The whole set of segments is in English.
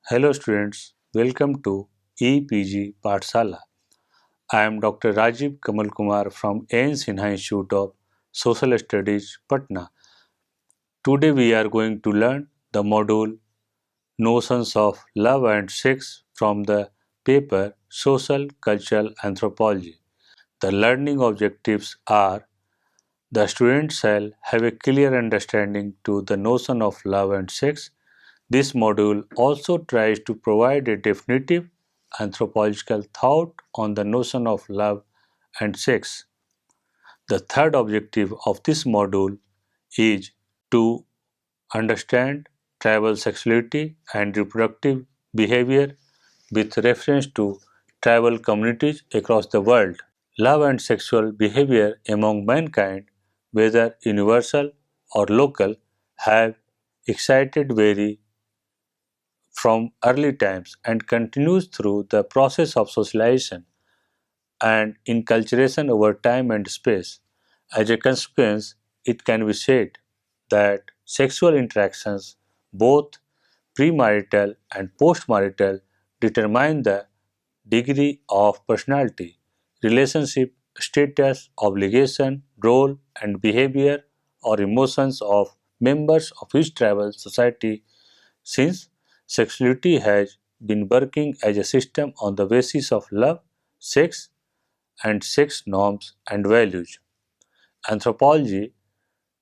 Hello students, welcome to EPG Pathshala. I am Dr. Rajiv Kamal Kumar from AN Sinha Institute of Social Studies, Patna. Today we are going to learn the module Notions of Love and Sex from the paper Social Cultural Anthropology. The learning objectives are: the student shall have a clear understanding to the notion of love and sex. This module also tries to provide a definitive anthropological thought on the notion of love and sex. The third objective of this module is to understand tribal sexuality and reproductive behavior with reference to tribal communities across the world. Love and sexual behavior among mankind, whether universal or local, have excited very from early times and continues through the process of socialization and inculturation over time and space. As a consequence, it can be said that sexual interactions, both premarital and postmarital, determine the degree of personality, relationship, status, obligation, role, and behavior or emotions of members of each tribal society, since sexuality has been working as a system on the basis of love, sex, and sex norms and values. Anthropology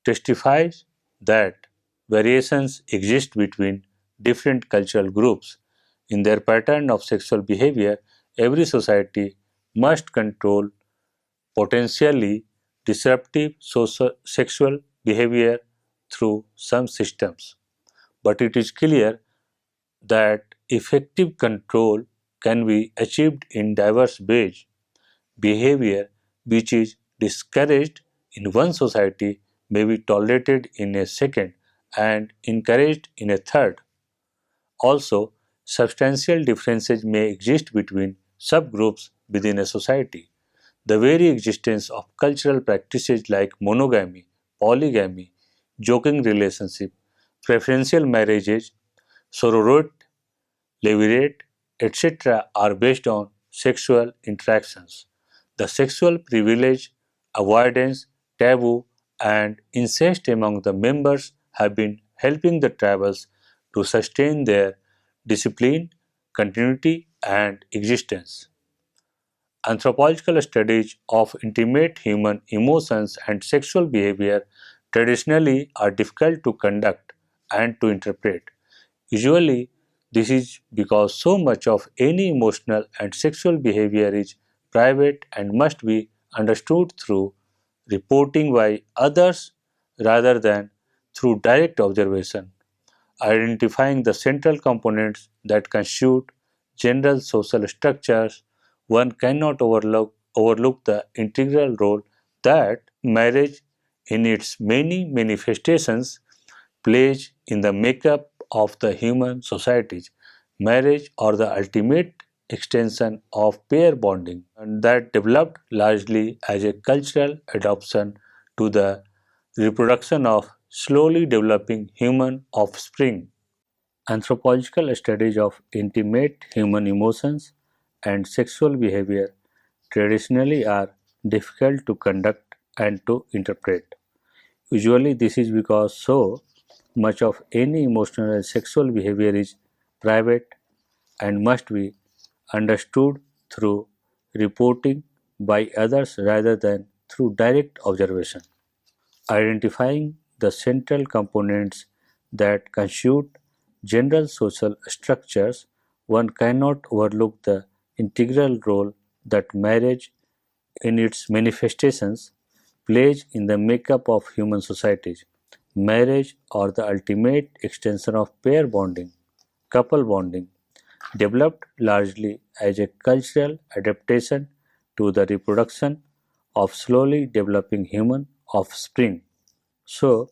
testifies that variations exist between different cultural groups. In their pattern of sexual behavior, every society must control potentially disruptive sexual behavior through some systems. But it is clear that effective control can be achieved in diverse ways. Behavior which is discouraged in one society may be tolerated in a second and encouraged in a third. Also, substantial differences may exist between subgroups within a society. The very existence of cultural practices like monogamy, polygamy, joking relationship, preferential marriages, sororate, levirate, etc. are based on sexual interactions. The sexual privilege, avoidance, taboo, and incest among the members have been helping the tribals to sustain their discipline, continuity, and existence. Anthropological studies of intimate human emotions and sexual behavior traditionally are difficult to conduct and to interpret. Usually, this is because so much of any emotional and sexual behavior is private and must be understood through reporting by others rather than through direct observation. Identifying the central components that constitute general social structures, one cannot overlook the integral role that marriage, in its many manifestations, plays in the makeup of the human societies. Marriage, or the ultimate extension of pair bonding, and that developed largely as a cultural adoption to the reproduction of slowly developing human offspring. Anthropological studies of intimate human emotions and sexual behavior traditionally are difficult to conduct and to interpret. Usually, this is because so much of any emotional and sexual behavior is private and must be understood through reporting by others rather than through direct observation. Identifying the central components that constitute general social structures, one cannot overlook the integral role that marriage, in its manifestations, plays in the makeup of human societies. Marriage, or the ultimate extension of pair bonding, couple bonding, developed largely as a cultural adaptation to the reproduction of slowly developing human offspring. So,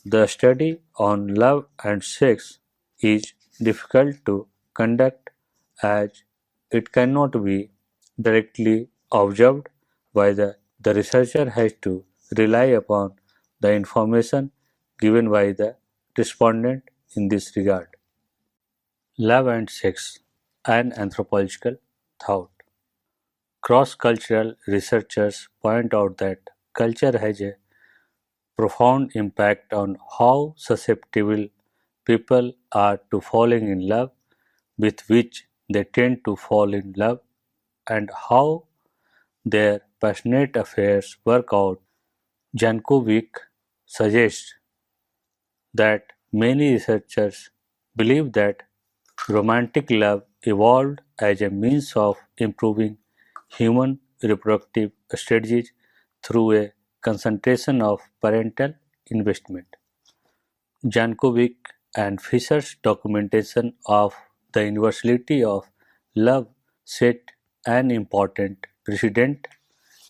the study on love and sex is difficult to conduct as it cannot be directly observed by the researcher has to rely upon the information given by the respondent in this regard. Love and Sex, an Anthropological Thought. Cross-cultural researchers point out that culture has a profound impact on how susceptible people are to falling in love, with which they tend to fall in love, and how their passionate affairs work out. Jankovic suggests that many researchers believe that romantic love evolved as a means of improving human reproductive strategies through a concentration of parental investment. Jankovic and Fisher's documentation of the universality of love set an important precedent,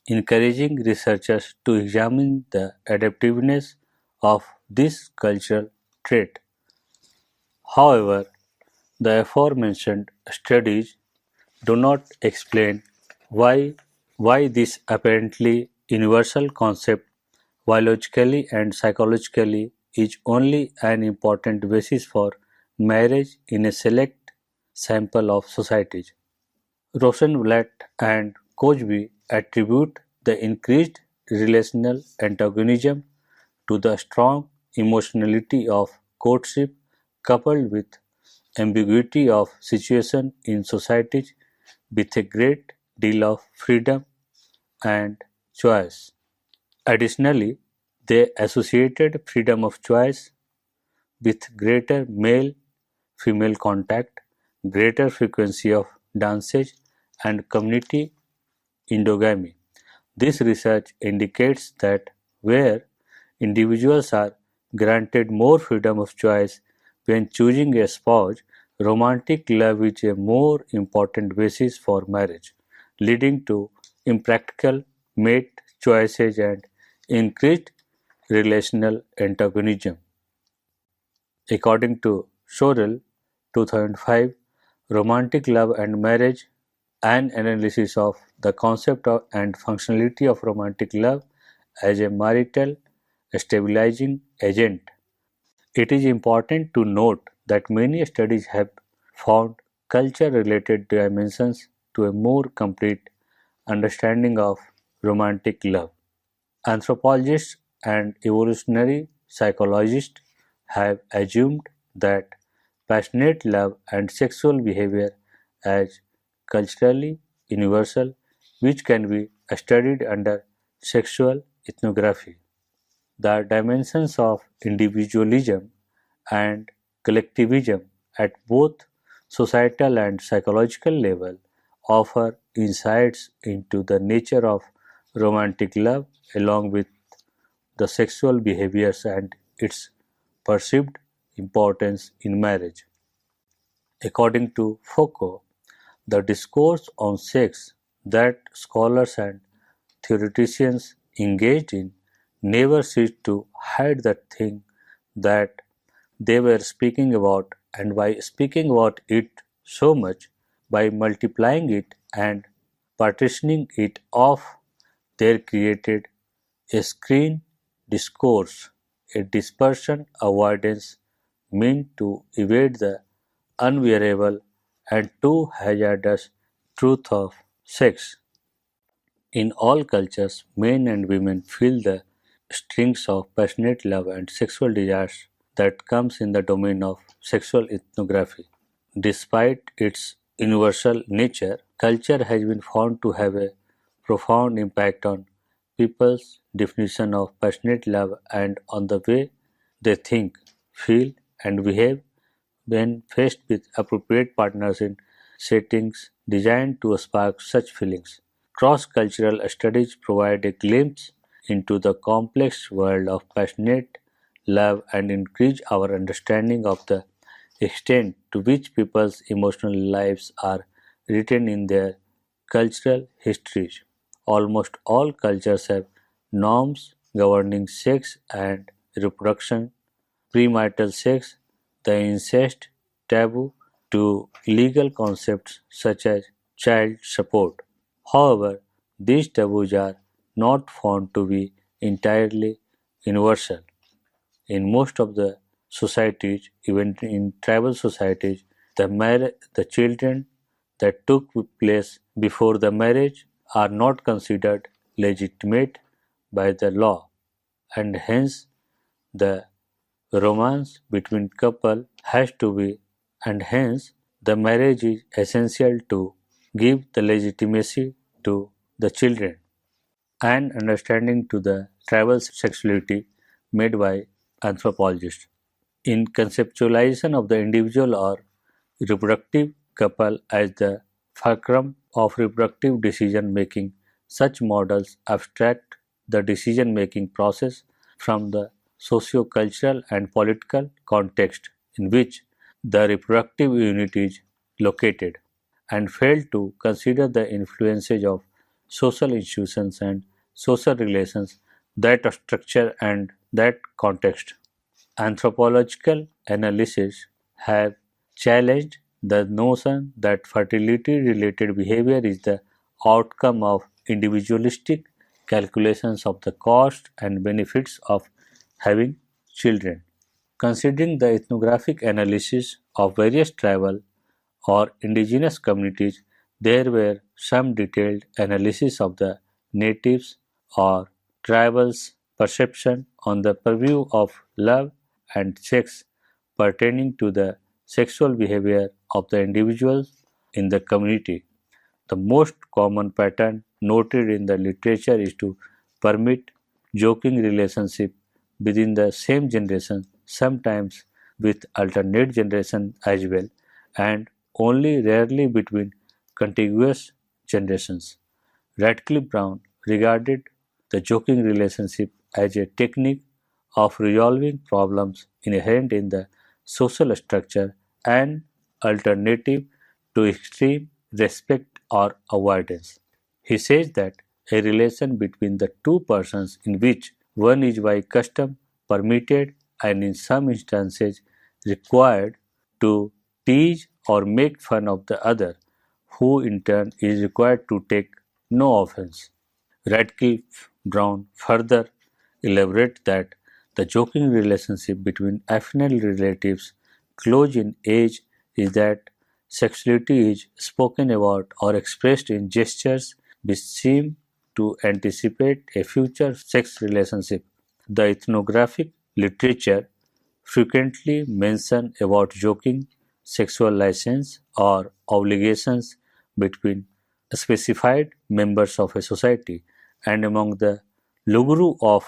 encouraging researchers to examine the adaptiveness of this cultural trait. However, the aforementioned studies do not explain why this apparently universal concept biologically and psychologically is only an important basis for marriage in a select sample of societies. Rosenblatt and Cosby attribute the increased relational antagonism to the strong emotionality of courtship coupled with ambiguity of situation in societies with a great deal of freedom and choice. Additionally, they associated freedom of choice with greater male-female contact, greater frequency of dances, and community endogamy. This research indicates that where individuals are granted more freedom of choice when choosing a spouse, romantic love is a more important basis for marriage, leading to impractical mate choices and increased relational antagonism. According to Sorrell, 2005, Romantic Love and Marriage, an analysis of the concept of and functionality of romantic love as a marital stabilizing agent. It is important to note that many studies have found culture-related dimensions to a more complete understanding of romantic love. Anthropologists and evolutionary psychologists have assumed that passionate love and sexual behavior as culturally universal, which can be studied under sexual ethnography. The dimensions of individualism and collectivism at both societal and psychological level offer insights into the nature of romantic love along with the sexual behaviors and its perceived importance in marriage. According to Foucault, the discourse on sex that scholars and theoreticians engaged in never ceased to hide the thing that they were speaking about, and by speaking about it so much, by multiplying it and partitioning it off, they created a screen discourse, a dispersion avoidance meant to evade the unbearable and too hazardous truth of sex. In all cultures, men and women feel the strings of passionate love and sexual desires that comes in the domain of sexual ethnography. Despite its universal nature, culture has been found to have a profound impact on people's definition of passionate love and on the way they think, feel, and behave when faced with appropriate partners in settings designed to spark such feelings. Cross-cultural studies provide a glimpse into the complex world of passionate love and increase our understanding of the extent to which people's emotional lives are written in their cultural histories. Almost all cultures have norms governing sex and reproduction, premarital sex, the incest taboo, to legal concepts such as child support. However, these taboos are not found to be entirely universal. In most of the societies, even in tribal societies, The children that took place before the marriage are not considered legitimate by the law, and hence the romance between couple has to be, and hence the marriage is essential to give the legitimacy to the children and understanding to the tribal sexuality made by anthropologists. In conceptualization of the individual or reproductive couple as the fulcrum of reproductive decision making, such models abstract the decision making process from the socio-cultural and political context in which the reproductive unit is located, and fail to consider the influences of social institutions and social relations that structure and that context. Anthropological analysis have challenged the notion that fertility-related behavior is the outcome of individualistic calculations of the cost and benefits of having children. Considering the ethnographic analysis of various tribal or indigenous communities, there were some detailed analysis of the natives or tribals' perception on the purview of love and sex pertaining to the sexual behavior of the individuals in the community. The most common pattern noted in the literature is to permit joking relationship within the same generation, sometimes with alternate generation as well, and only rarely between contiguous generations. Radcliffe Brown regarded the joking relationship as a technique of resolving problems inherent in the social structure and alternative to extreme respect or avoidance. He says that a relation between the two persons in which one is by custom permitted and in some instances required to tease or make fun of the other, who in turn is required to take no offense. Radcliffe Brown further elaborates that the joking relationship between affinal relatives close in age is that sexuality is spoken about or expressed in gestures which seem to anticipate a future sex relationship. The ethnographic literature frequently mention about joking, sexual license, or obligations between specified members of a society, and among the Luguru of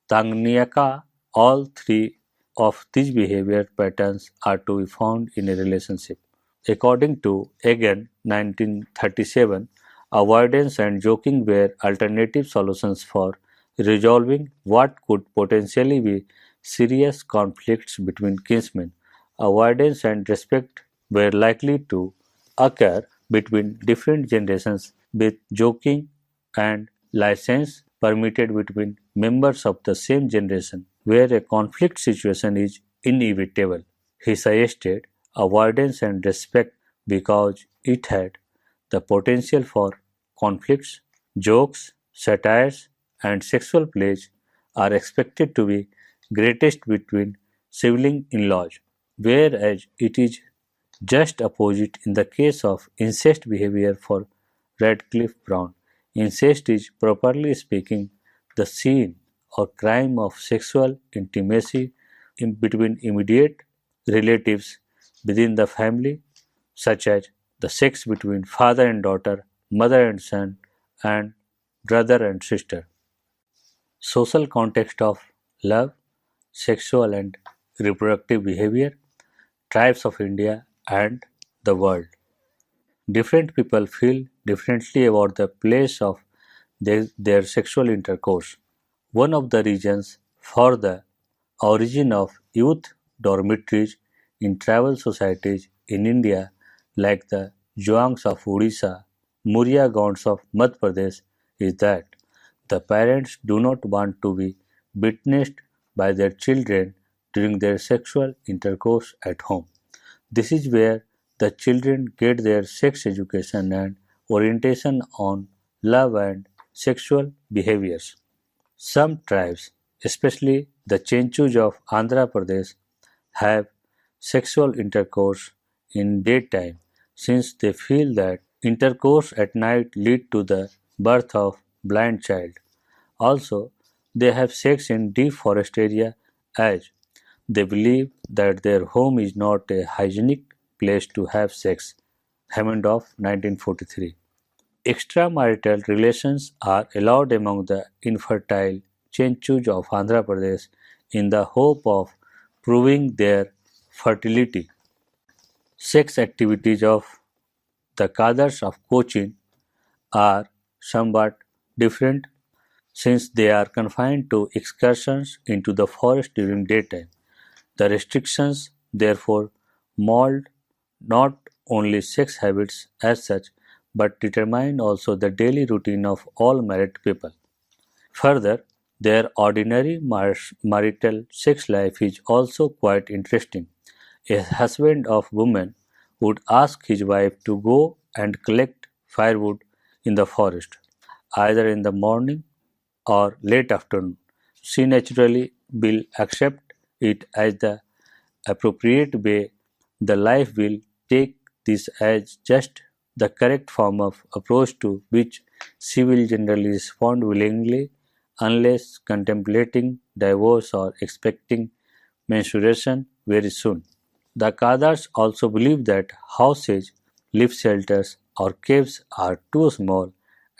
Tanganyika, all three of these behavior patterns are to be found in a relationship. According to Egan, 1937, avoidance and joking were alternative solutions for resolving what could potentially be serious conflicts between kinsmen. Avoidance and respect were likely to occur between different generations, with joking and license permitted between members of the same generation, where a conflict situation is inevitable. He suggested avoidance and respect because it had the potential for conflicts. Jokes, satires, and sexual plays are expected to be greatest between sibling in laws, whereas it is just opposite in the case of incest behavior for Radcliffe Brown. Incest is, properly speaking, the sin or crime of sexual intimacy between immediate relatives within the family, such as the sex between father and daughter, mother and son, and brother and sister. Social context of love, sexual and reproductive behavior, tribes of India and the world. Different people feel differently about the place of their sexual intercourse. One of the reasons for the origin of youth dormitories in tribal societies in India, like the Zhuangs of Odisha, Muria Gaons of Madhya Pradesh, is that the parents do not want to be witnessed by their children during their sexual intercourse at home. This is where the children get their sex education and orientation on love and sexual behaviors. Some tribes, especially the Chenchus of Andhra Pradesh, have sexual intercourse in daytime since they feel that intercourse at night lead to the birth of blind child. Also, they have sex in deep forest area as they believe that their home is not a hygienic place to have sex. Hammond of 1943. Extramarital relations are allowed among the infertile Chenchus of Andhra Pradesh in the hope of proving their fertility. Sex activities of the Kadars of Cochin are somewhat different since they are confined to excursions into the forest during daytime. The restrictions, therefore, mold not only sex habits as such, but determine also the daily routine of all married people. Further, their ordinary marital sex life is also quite interesting. A husband of woman would ask his wife to go and collect firewood in the forest, either in the morning or late afternoon. She naturally will accept it as the appropriate way. The life will take this as just the correct form of approach to which she will generally respond willingly unless contemplating divorce or expecting menstruation very soon. The Kadars also believe that houses, live shelters, or caves are too small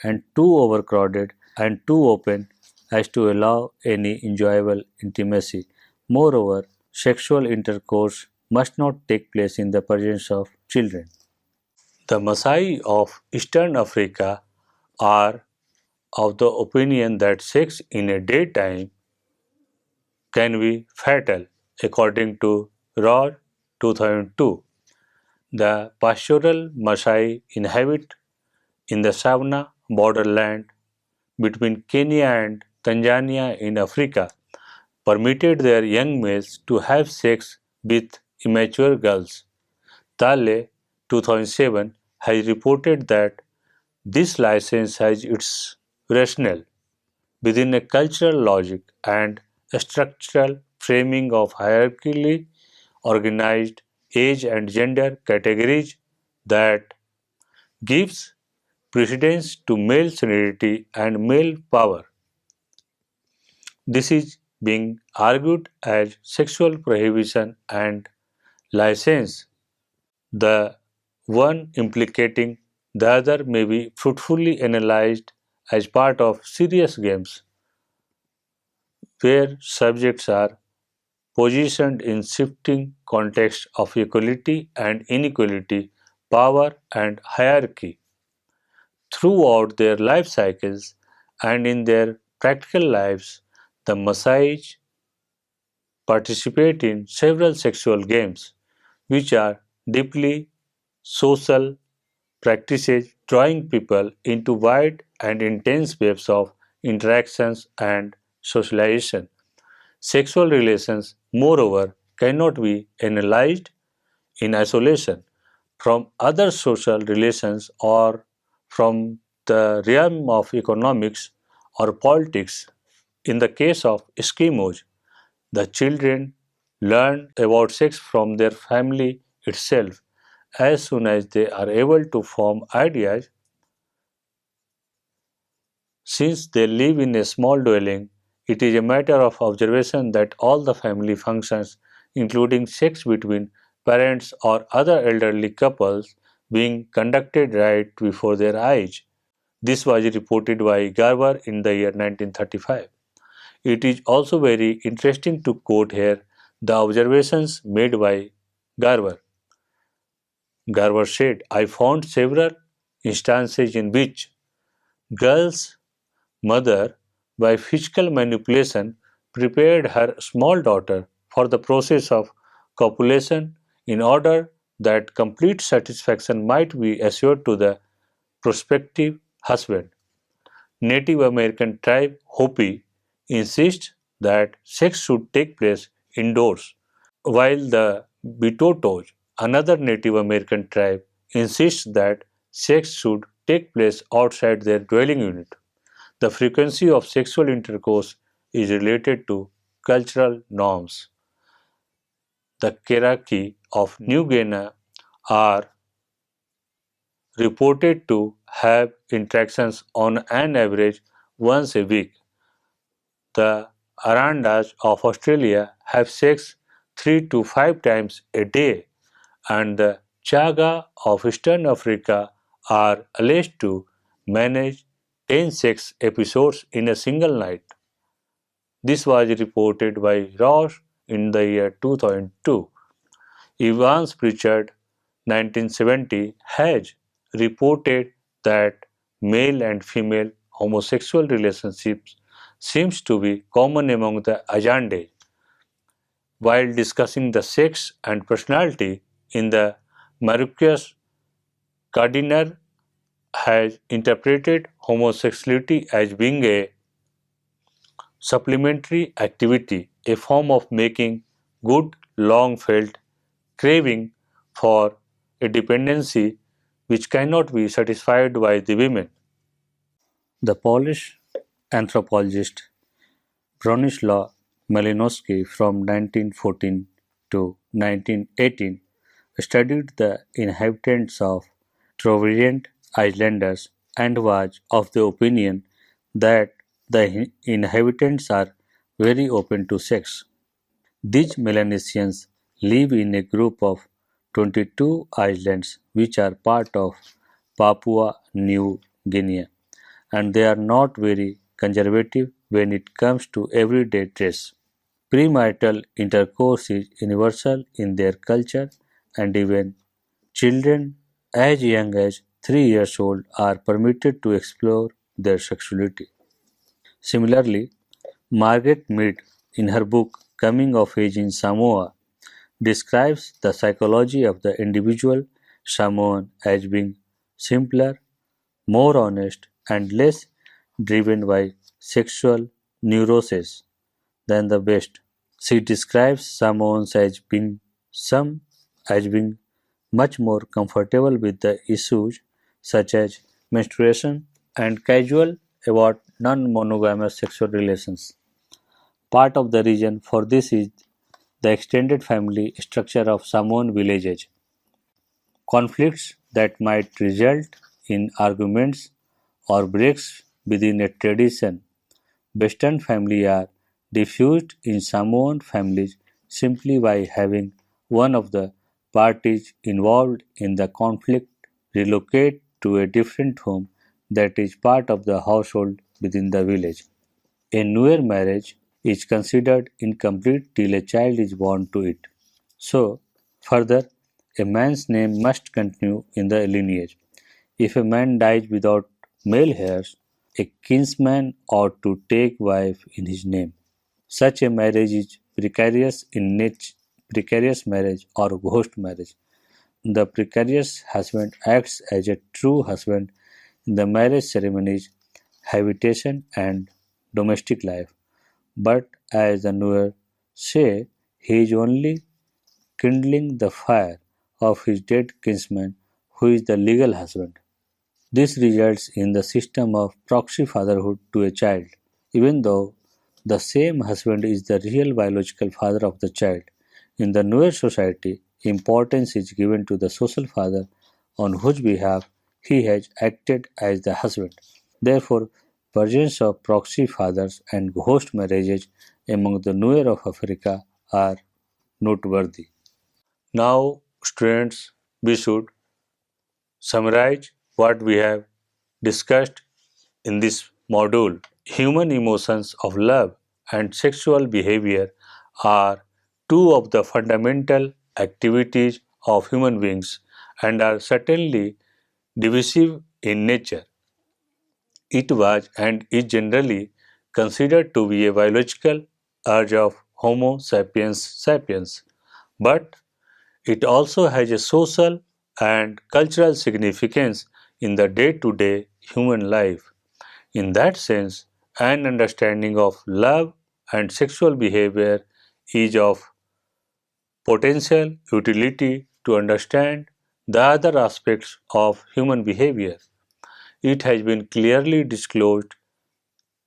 and too overcrowded and too open as to allow any enjoyable intimacy. Moreover, sexual intercourse must not take place in the presence of children. The Maasai of Eastern Africa are of the opinion that sex in a daytime can be fatal, according to Raw 2002. The pastoral Maasai inhabit in the savanna borderland between Kenya and Tanzania in Africa, permitted their young males to have sex with immature girls. Tale 2007 has reported that this license has its rationale within a cultural logic and a structural framing of hierarchically organized age and gender categories that gives precedence to male seniority and male power. This is being argued as sexual prohibition and license, the one implicating the other may be fruitfully analyzed as part of serious games where subjects are positioned in shifting contexts of equality and inequality, power and hierarchy. Throughout their life cycles and in their practical lives, the Maasai participate in several sexual games, which are deeply social practices drawing people into wide and intense webs of interactions and socialization. Sexual relations, moreover, cannot be analyzed in isolation from other social relations or from the realm of economics or politics. In the case of Eskimos, the children learn about sex from their family itself as soon as they are able to form ideas. Since they live in a small dwelling, it is a matter of observation that all the family functions, including sex between parents or other elderly couples, being conducted right before their eyes. This was reported by Garber in the year 1935. It is also very interesting to quote here the observations made by Garber. Garber said, I found several instances in which girls' mother, by physical manipulation, prepared her small daughter for the process of copulation in order that complete satisfaction might be assured to the prospective husband. Native American tribe Hopi insists that sex should take place indoors, while the Bitotos, another Native American tribe, insists that sex should take place outside their dwelling unit. The frequency of sexual intercourse is related to cultural norms. The Cherokee of New Guinea are reported to have interactions on an average once a week. The Arandas of Australia have sex 3 to 5 times a day, and the Chaga of Eastern Africa are alleged to manage 10 sex episodes in a single night. This was reported by Ross in the year 2002. Evans Pritchard, 1970, has reported that male and female homosexual relationships seems to be common among the Ajande. While discussing the sex and personality in the Marcus Gardiner has interpreted homosexuality as being a supplementary activity, a form of making good long felt craving for a dependency which cannot be satisfied by the women. The Polish anthropologist Bronislaw Malinowski from 1914 to 1918 studied the inhabitants of Trobriand islanders and was of the opinion that the inhabitants are very open to sex. These Melanesians live in a group of 22 islands which are part of Papua New Guinea, and they are not very conservative when it comes to everyday dress. Premarital intercourse is universal in their culture, and even children as young as 3 years old are permitted to explore their sexuality. Similarly, Margaret Mead, in her book Coming of Age in Samoa, describes the psychology of the individual Samoan as being simpler, more honest, and less driven by sexual neuroses than the West. She describes Samoans as being much more comfortable with the issues such as menstruation and casual about non-monogamous sexual relations. Part of the reason for this is the extended family structure of Samoan villages. Conflicts that might result in arguments or breaks within a tradition. Western families are diffused in Samoan families simply by having one of the parties involved in the conflict relocate to a different home that is part of the household within the village. A newer marriage is considered incomplete till a child is born to it. So, further, a man's name must continue in the lineage. If a man dies without male heirs, a kinsman ought to take wife in his name. Such a marriage is precarious in nature, precarious marriage or ghost marriage. The precarious husband acts as a true husband in the marriage ceremonies, habitation, and domestic life. But as the newer say, he is only kindling the fire of his dead kinsman, who is the legal husband. This results in the system of proxy fatherhood to a child, even though the same husband is the real biological father of the child. In the newer society, importance is given to the social father on whose behalf he has acted as the husband. Therefore, versions of proxy fathers and ghost marriages among the newer of Africa are noteworthy. Now, students, we should summarize what we have discussed in this module. Human emotions of love and sexual behavior are two of the fundamental activities of human beings and are certainly divisive in nature. It was and is generally considered to be a biological urge of Homo sapiens sapiens, but it also has a social and cultural significance in the day to day human life. In that sense, an understanding of love and sexual behavior is of potential utility to understand the other aspects of human behavior. It has been clearly disclosed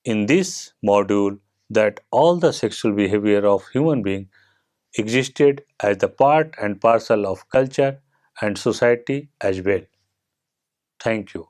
in this module that all the sexual behavior of human being existed as the part and parcel of culture and society as well. Thank you.